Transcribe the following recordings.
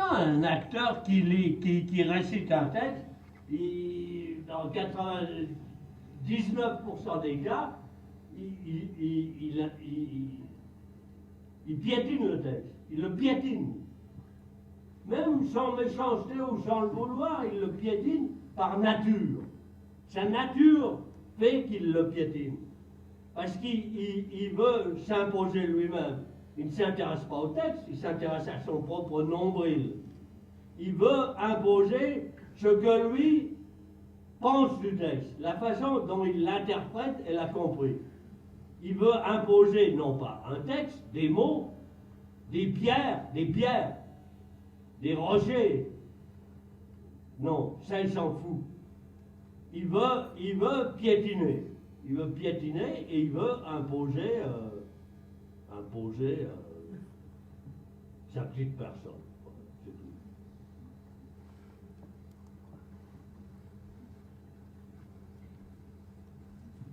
Non, un acteur qui récite un texte, dans 99% des cas, il piétine le texte, il le piétine. Même sans méchanceté ou sans le vouloir, il le piétine par nature. Sa nature fait qu'il le piétine. Parce qu'il veut s'imposer lui-même. Il ne s'intéresse pas au texte, il s'intéresse à son propre nombril. Il veut imposer ce que lui pense du texte, la façon dont il l'interprète et l'a compris. Il veut imposer non pas un texte, des mots, des pierres, des rochers. Non, ça il s'en fout. Il veut piétiner. Il veut piétiner et il veut imposer sa petite personne. C'est tout.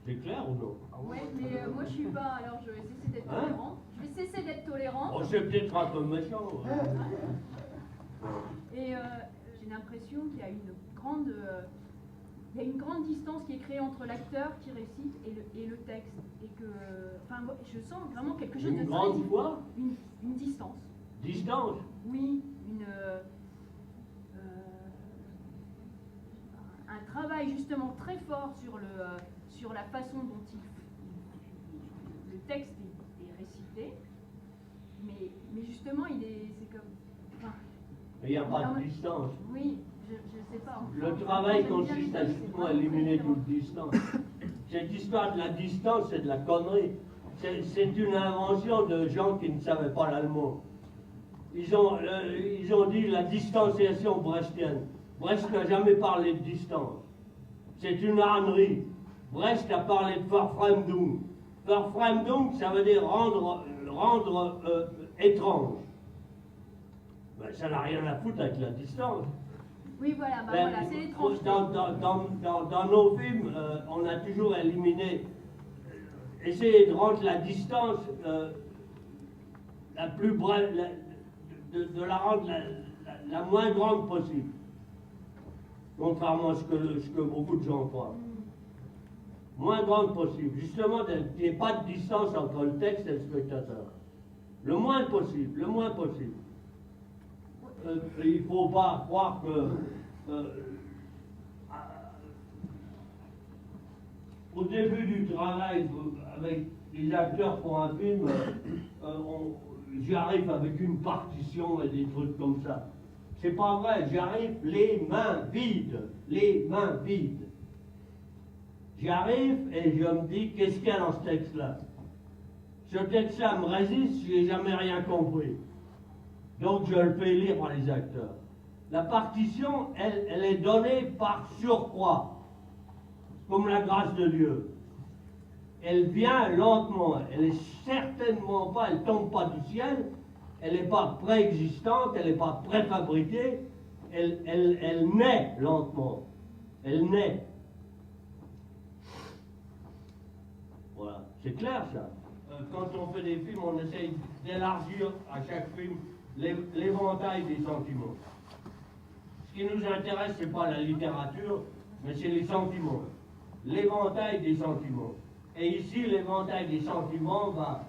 C'est clair ou non? Oui, mais moi je suis pas, alors je vais cesser d'être tolérant. Je vais cesser d'être tolérant. Oh, c'est peut-être un peu méchant. Et j'ai l'impression qu'il y a une grande distance qui est créée entre l'acteur qui récite et le texte. Et que, enfin, je sens vraiment quelque chose de grande quoi? Une distance. Distance? Oui, un travail justement très fort sur la façon dont le texte est récité, mais justement c'est comme. Enfin, mais il n'y a pas de distance. Oui, je sais pas. Le travail consiste à justement éliminer toute distance. Cette histoire de la distance, c'est de la connerie. C'est une invention de gens qui ne savaient pas l'allemand. Ils ont dit la distanciation brechtienne. Brecht n'a jamais parlé de distance. C'est une ânerie. Brecht a parlé de Verfremdung. Verfremdung, ça veut dire rendre étrange. Ben, ça n'a rien à foutre avec la distance. Oui, voilà, voilà, c'est l'étrange. Dans nos films, on a toujours essayé de rendre la distance la plus brève, de la rendre la moins grande possible. Contrairement à ce que beaucoup de gens croient. Moins grande possible. Justement, qu'il n'y ait pas de distance entre le texte et le spectateur. Le moins possible, le moins possible. Il ne faut pas croire que au début du travail avec les acteurs pour un film, j'y arrive avec une partition et des trucs comme ça. C'est pas vrai, j'arrive les mains vides, J'y arrive et je me dis, qu'est-ce qu'il y a dans ce texte-là? Ce texte-là me résiste, je n'ai jamais rien compris. Donc je le fais lire par les acteurs. La partition, elle est donnée par surcroît, comme la grâce de Dieu. Elle vient lentement, elle est certainement pas, elle tombe pas du ciel, elle n'est pas préexistante, elle n'est pas préfabriquée, elle naît lentement. Elle naît. Voilà, c'est clair ça. Quand on fait des films, on essaye d'élargir à chaque film l'éventail des sentiments. Ce qui nous intéresse, ce n'est pas la littérature, mais c'est les sentiments. L'éventail des sentiments. Et ici, l'éventail des sentiments va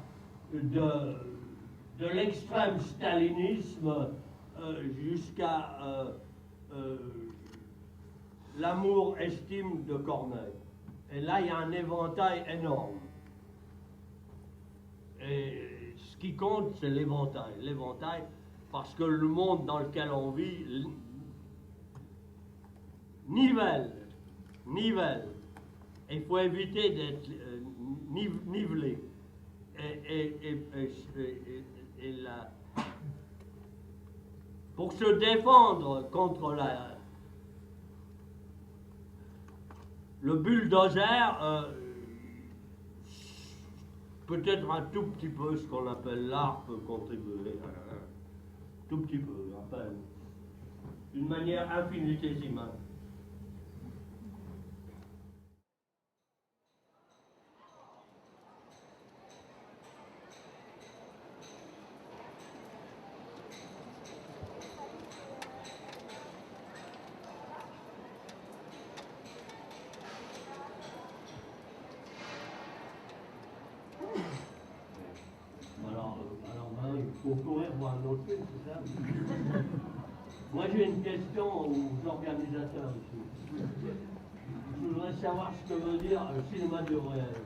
de l'extrême stalinisme jusqu'à l'amour-estime de Corneille. Et là, il y a un éventail énorme. Et ce qui compte, c'est l'éventail. L'éventail, parce que le monde dans lequel on vit nivelle. Et il faut éviter d'être nivelé. Pour se défendre contre le bulldozer, peut-être un tout petit peu ce qu'on appelle l'art peut contribuer. Tout petit peu, à peine. D'une manière infinitésimale. courir voir un autre film, c'est ça? Moi, j'ai une question aux organisateurs ici. Je voudrais savoir ce que veut dire un cinéma de rêve.